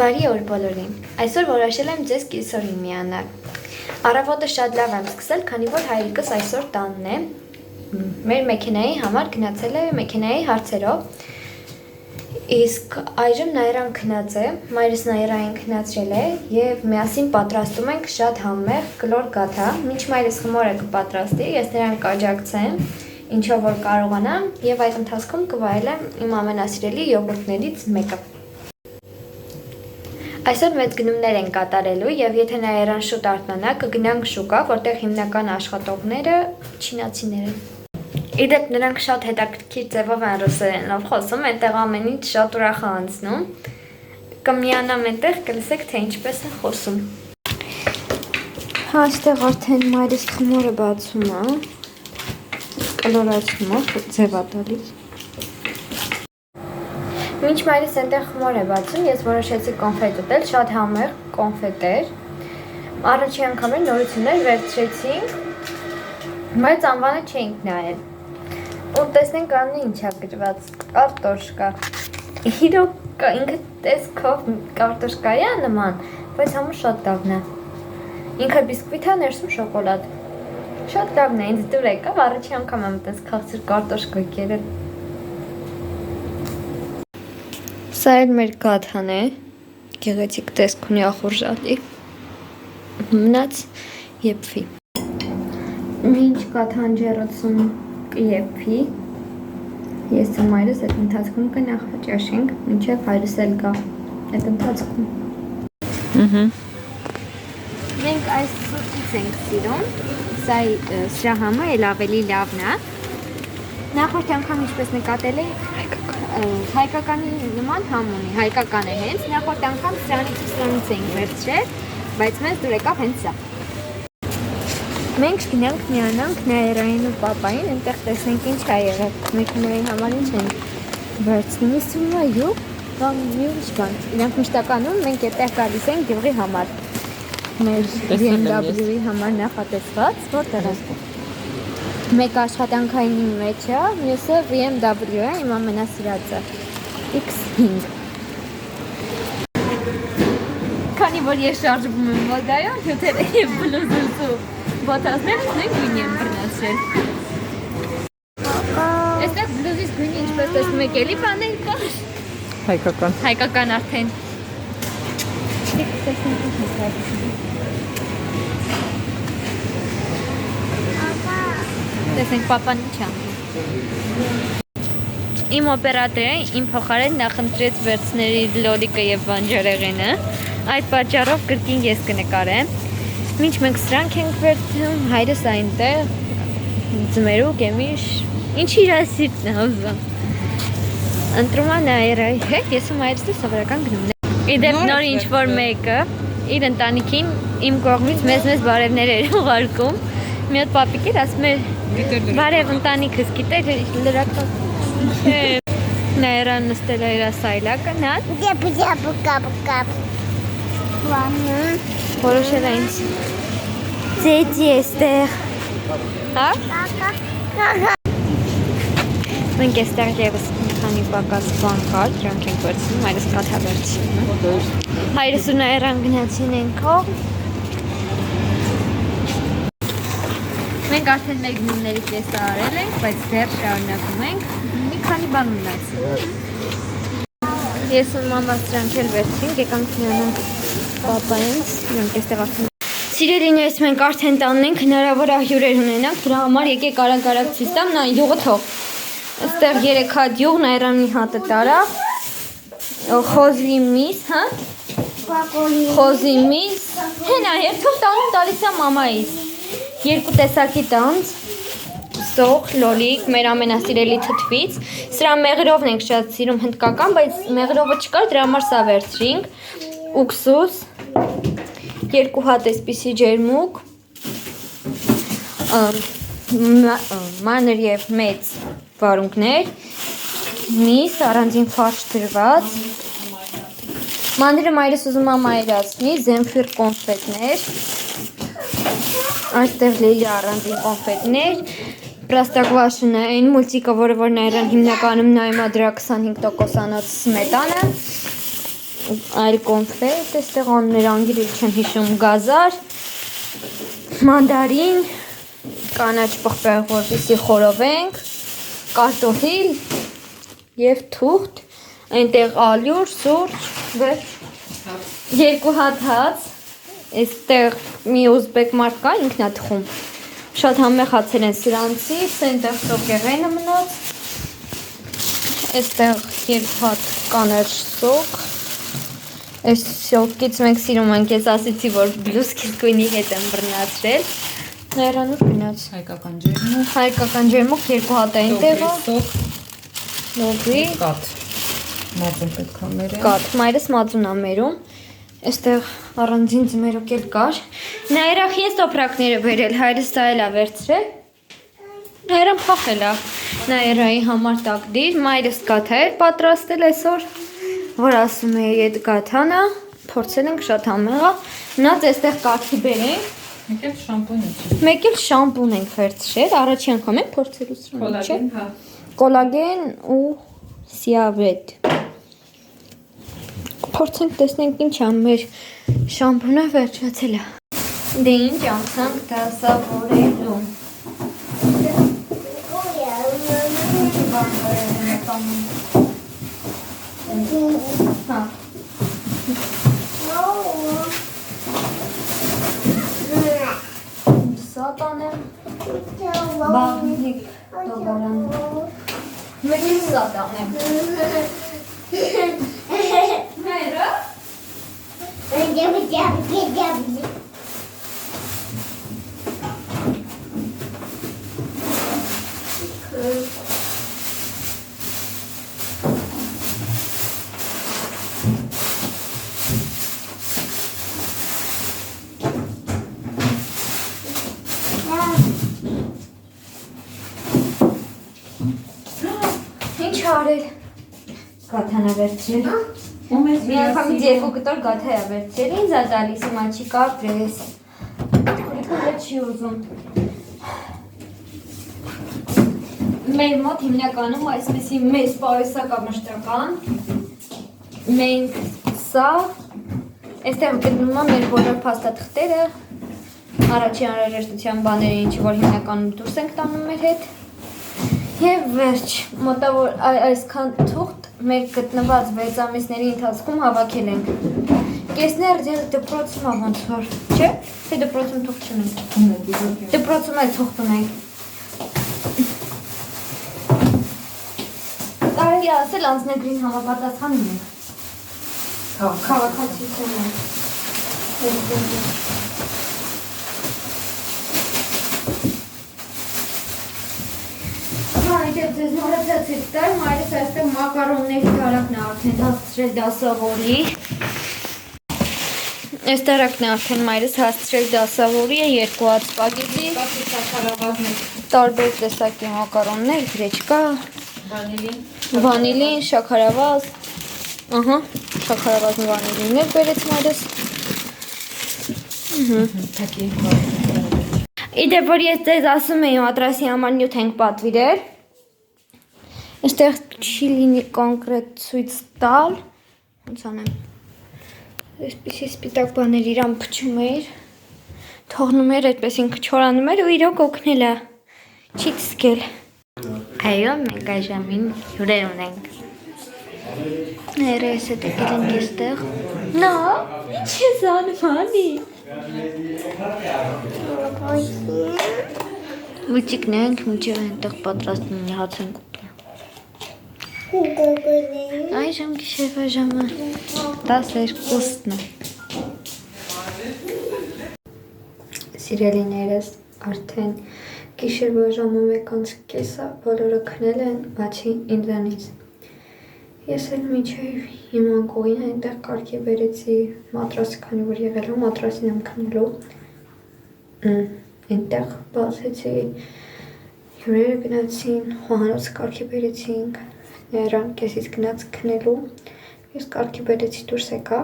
Բարի օր բոլորին։ Այսօր որոշել եմ ձեզ կիսօրին միանալ։ Առավոտը շատ լավ եմ սկսել, քանի որ հայրիկս այսօր տանն է։ Մեր մեքենայի համար գնացել է մեքենայի հարցերով։ Իսկ այժմ Նաիրան քնած է, մայրս Նաիրային քնացրել է եւ միասին պատրաստում ենք շատ համեղ կլոր գաթա։ Մինչ մայրս խմորը կպատրաստի, ես նրան կաջակցեմ, ինչով որ կարողանամ եւ այդ ընթացքում կվայելեմ իմ ամենասիրելի յոգուրտներից մեկը։ Այսօր մեծ գնումներ են կատարելու եւ եթե Նաիրան շուտ արթնանա, կգնանք շուկա, որտեղ հիմնական աշխատողները չինացիներ են։ Իդեպ նրանք շատ հետաքրքիր ձևով են ռուսերենով խոսում, այնտեղ ամեն ինչ շատ ուրախ է անցնում։ Կմիանամ այնտեղ, կլսեք թե ինչպես է խոսում։ Հա, այստեղ արդեն մայրս խմորը բացում է։ Կլորացնում է, ձև է տալիս։ Մինչ մայրս այնտեղ խմոր է բացում, ես որոշեցի կոնֆետ ուտել, շատ համեղ կոնֆետ էր։ Առաջին անգամ էր նորություններ վերցրեցինք, բայց անվանը չէինք նայել։ Ու տեսնենք անը ինչ է գրված, կարտոշկա։ Իրոք ինքը տեսքով կարտոշկայի է նման, բայց համը շատ լավն է։ Ինքը բիսկվիթ է, ներսում շոկոլադ։ Շատ լավն է, ինձ դուր եկավ, առաջին անգամ եմ այդպես քաղցր կարտոշկա կերել։ Սա էլ մեր գաթան է, գեղեցիկ տեսք ունի ախորժատի, մնաց եփվի։ Մինչ գաթան ջեռոցում կեփվի, ես ու մայրս այդ ընթացքում կնախաճաշենք, մինչև հայրս էլ գա այդ ընթացքում։ Մենք այս սուրճից ենք սիրում, սրա համը էլ ավելի լավն է։ Նախորդ անգամ ինչպես նկատել եք, հայկականի նման համ ունի, հայկական է հենց, նախորդ անգամ սրանից ենք վերցրել, բայց մեզ դուր եկավ հենց սա։ Մենք գնանք միանանք Նաիրային ու պապային, այնտեղ տեսնենք ինչ է եղել, մեքենայի համար ինչ են վերցնում, իսում է յուղ, կամ մի ուրիշ բան, իրանք մշտականում մենք այդտեղ գալիս ենք գյուղի համար, մեր BMW-ի համար նախատեսված, որտեղ է։ Մեկ աշխատանքային մեջ է, մյուսը BMW է, իմ ամենասիրածը X5։ Քանի որ ես շարժվում եմ մոդայով, հյութերը և բլուզուս ու բոտասները նույն գույնի եմ գնացրել։ Այստեղ բլուզից գույնի ինչպես տեսնում եք էլի բաներ կար։ Հայկական։ Հայկական արդեն։ Տեսնենք պապան ինչ է։ Իմ օպերատորը իմ փոխարեն նախընտրեց վերցնել իր լոլիկը և բանջարեղենը, այդ պատճառով կրկին ես կնկարեմ։ Մինչ մենք սրանք ենք վերցնում, հայրս այնտեղ ձմերուկ, գեմիշ, ինչ իր սիրտն է ուզում։ Ընտրում է Նաիրայի հետ, ես ու մայրս սովորական գնումներ։ Իդեպ նոր ինչ-որ մեկը իր ընտանիքին իմ կողմից մեզ բարևներ էր ուղարկում։ Մի հատ պապիկ էր, ասում էր բարև ընտանիքս գիտեր լրական Նաիրան նստել է իր սայլակը, նա որոշել է ինձ ձեծի էստեղ, հա? Մենք էստեղ եվս մի քանի պակաս բան կար, դրանք ենք վերցնում, հայրս կաթա վերցնում։ Հայրս ու Նաիրան գնացին են կողմ։ Մենք արդեն մեր գնումների կեսը արել ենք, բայց դեռ շարունակում ենք, մի քանի բան ունեցել։ Ես ու մամաս դրանք էլ վերցրինք, եկանք միանանք պապայինց, նրանք էստեղ արդեն։ Սիրելիներս, մենք արդեն տանն ենք, հնարավոր է հյուրեր ունենանք, դրա համար եկեք արագ ցույց տամ, նա յուղը թող։ Այստեղ 3 հատ յուղ, Նաիրան մի հատը տարավ, խոզի միս, հա? Խոզի միս, հենա, երթով տանում տալիս է մամայից։ 2 տեսակի տանձ, սոխ, լոլիկ, մեր ամենասիրելի թթվից, սրա մեղրովն ենք շատ սիրում հնդկական, բայց մեղրովը չկար, դրա համար սա վերցրինք, ուքսուս, 2 հատ էսպիսի ջերմուկ, մանր և մեծ վարունգներ, միս, առանձին ֆարշ դրված, մանրը մայրս ուզում է մայրացնի, զենֆիր կոնֆետներ, այստեղ լելի առանձին կոնֆետներ, պրաստակվաշնը, այն մուլտիկը, որը որ Նաիրան հիմնականում նայում է դրա 25%-անոց սմետանը, այլ կոնֆետ, այստեղ անուններ անգիրել չեմ հիշում, գազար, մանդարին, կանաչ պղպեղ, որպեսզի խորովենք, կարտոֆիլ և թուղթ, այնտեղ ալյուր, սուրճ, վերջ, 2 հատ հաց, այստեղ մի ուզբեկ մարդ կա, ինքնաթխում, շատ համեղ հացեր են սրանցից, այնտեղ սոկեղենը մնաց, այստեղ 2 հատ կանաչ սոկ, այս սոկից մենք սիրում ենք, ես ասեցի, որ բլուսկիս գույնի հետ եմ բռնացրել, Հայրանուր գնաց։ Հայկական ջերմուկ 2 հատ է այնտեղ։ Լոբի։ Կաթ։ Մածուն պետք է մերեմ։ Կաթ, մայրս մածուն է մերում։ Այստեղ առանձին ձմերոկ էլ կար։ Նայրախ ես տոպրակները բերել, հայրս դա էլ է վերցրել։ Նայրան փախել է։ Նայրայի համար տակդիր, մայրս կաթա էր պատրաստել այսօր, որ ասում է այդ կաթան է, փորձել ենք շատ համեղ է։ Մնաց այստեղ կաթի բերենք։ Մեկ էլ շամպուն ենք վերցրել, առաջի անգամ ենք փորձելու սրանք, չէ՞։ Կոլագեն ու սիավետ։ Փորձենք տեսնենք ինչ է մեր շամպունը վերջացել է։ Դե ինչ անցանք դասավորելու։ Հա։ Սատանեմ, բաղնիկ դոգարան, մեկի սատանեմ, մերը, ինչ արել, գաթանա վերցրել, մի անգամից 2 կտոր գաթա է վերցրել, ինձ է տալիս, հիմա չի կապրես, քուրիկը չի ուզում, մեր մոտ հիմնականում այսպեսի մեծ պարեսակամշտական, մենք սա, այստեղ գտնում եմ մեր բոլոր փաստաթղթերը, առաջի անհրաժեշտության բաները, ինչ որ հիմնականում դուրս ենք տանում մեր հետ, և վերջ, մոտավոր այսքան թուղթ մեր գտնված 6 ամիսների ընթացքում հավաքել ենք։ Կեսներ դել դպրոցում ոնց որ, չէ՞, թե դպրոցում թուղթ չունենք։ Դպրոցում էլ թուղթ ունենք։ Կարելի ասել անձնագրին համապատասխան ունենք։ Քաղաքացիություն ենք։ Այդև ձեզ նորացացից տար, մայրս այստեղ մակարոնների տարակն է արդեն հասցրել դասավորի։ Այս տարակն է արդեն մայրս հասցրել դասավորի է 2 հատ սպագետի, տարբեր տեսակի մակարոններ, գրեչկա, վանիլին, շաքարավազ, շաքարավազն ու վանիլիններ բերեց մայրս։ Իդեպ որ ես ձեզ ասում էի մատրասի համար նյութ ենք պատվիրել, այստեղ չի լինի կոնկրետ ցույց տալ, ոնց անեմ, այսպիսի սպիտակ բաներ իրան փչում էր, թողնում էր, այդպես ինքը չորանում էր ու իրոք օգնել է, չի թսկել։ Այո, մենք այժմին հյուրեր ունենք։ Ներես է տեկել ենք այստեղ։ Նա, ինչ ես անում, Մուճիկն ենք, մուճիկը այնտեղ պատրաստում հաց ենք ուտում։ Այժմ գիշերվա ժամը 12-ն է։ Սիրելիներս արդեն գիշերվա ժամը 1:30 է, բոլորը քնել են, բացի ինձանից։ Ես էլ մինչև հիմա գոյին այնտեղ կարգի բերեցի մատրասը, քանի որ եղել եմ մատրասին եմ քնելու։ Այնտեղ բացեցի, հյուրերը գնացին, խոհանոցը կարգի բերեցինք, նրան կեսից գնաց քնելու, ես կարգի բերեցի դուրս եկա։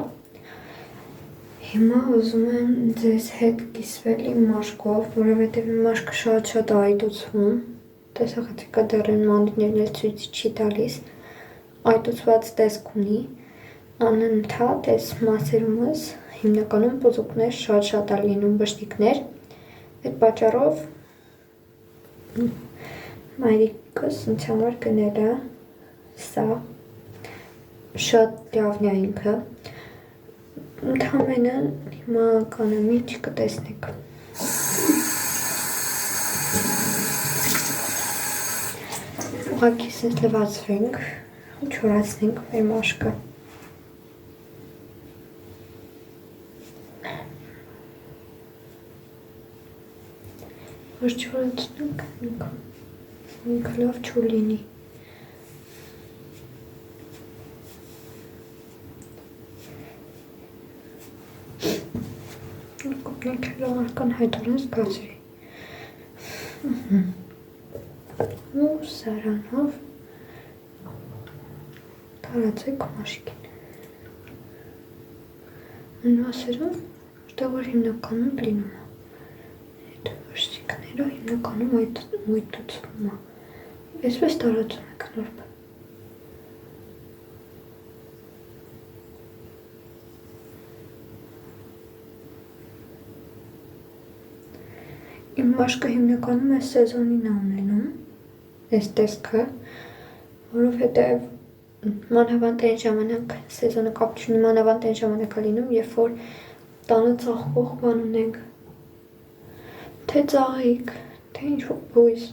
Հիմա ուզում եմ ձեզ հետ կիսվել իմ մաշկով, որովհետև իմ մաշկը շատ այտուցվում, տեսախցիկա դեռ են մանրիկներն էլ ցույց չի տալիս, այտուցված տեսք ունի, անընդհատ այս մասերումս հիմնականում պուզուկներ շատ ա լինում բշտիկներ։ Այդ պատճառով մայրիկս ինձ համար գնել է սա շատ լավն է ինքը։ Ընդհանրապես հիմա կանեմ ինչ կտեսնեք։ Ուղղակի սենց լվացվենք, չորացնենք մեր մաշկը։ Որ չորացնենք, ինքը լավ չոր լինի։ Կոպնենք լավարկան հայտորեն զգացրի։ Ու սարանով տարածեք մաշկին։ Այն մասերում, որտեղ որ հիմնականում լինում է։ Այդ վշտիկները հիմնականում այդ մույթուցվում է։ Այսպես տարածում եք նորբ։ Իմ մաշկը հիմնականում այս սեզոնին է ունենում, այս տեսքը, որովհետև մանավանդ այն ժամանակ սեզոնը կապ չունի, մանավանդ այն ժամանակ է լինում, երբ որ տանը ծաղկող բան ունենք, թե ծաղիկ, թե ինչ-որ բույս։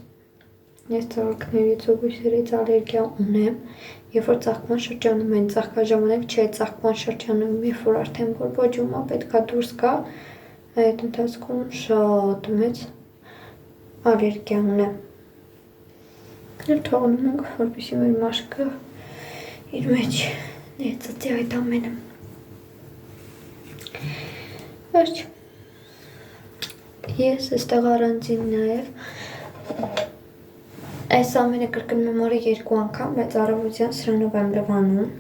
Ես ծաղիկներից ու բույսերից ալերգիա ունեմ, երբ որ ծաղկման շրջանում են, ծաղկաժամանակ չէ, ծաղկման շրջանում, երբ որ արդեն բորբոջում է, պետքա դուրս գա, այդ ընթացքում շատ մեծ ալերգիա ունեմ։ Եվ թողնում ենք, որպեսզի մեր մաշկը իր մեջ ներծծի այդ ամենը։ Վերջ։ Ես այստեղ առանձին նաև այս ամենը կրկնում եմ օրը 2 անգամ, բայց առավոտյան սրանով եմ լվանում։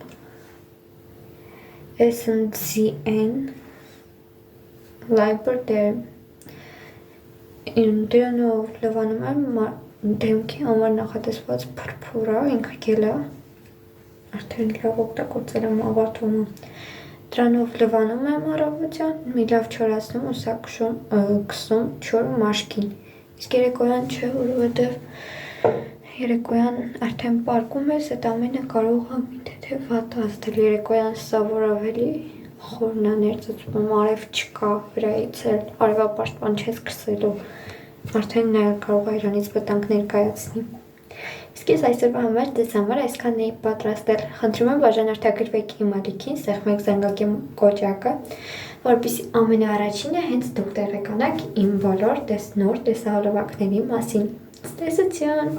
SNCN Liber դրանով լվանում եմ դեմքի համար նախատեսված փրփուրը, ինքը գել է, արդեն լավ օգտագործել եմ ավարտումը։ Դրանով լվանում եմ առավոտյան, մի լավ չորացնում ու սա քսում չոր մաշկին։ Իսկ երեկոյան չէ, որովհետև երեկոյան արդեն պարկում ես, այդ ամենը կարող է մի թեթև վատ ազդել։ Երեկոյան սա որ ավելի խորն է ներծծվում, արև չկա վրայից էլ, արևապաշտպան չես քսելու, արդեն կարող է իրանից վտանգ ներկայացնի։ Իսկ ես այսօրվա համար ձեզ համար այսքանն էի պատրաստել։ Խնդրում եմ բաժանորդագրվեք իմ ալիքին, սեղմեք զանգակի կոճակը, որպեսզի ամենաառաջինը հենց դուք տեղեկանաք իմ բոլոր նոր տեսահոլովակների մասին։ Ցտեսություն։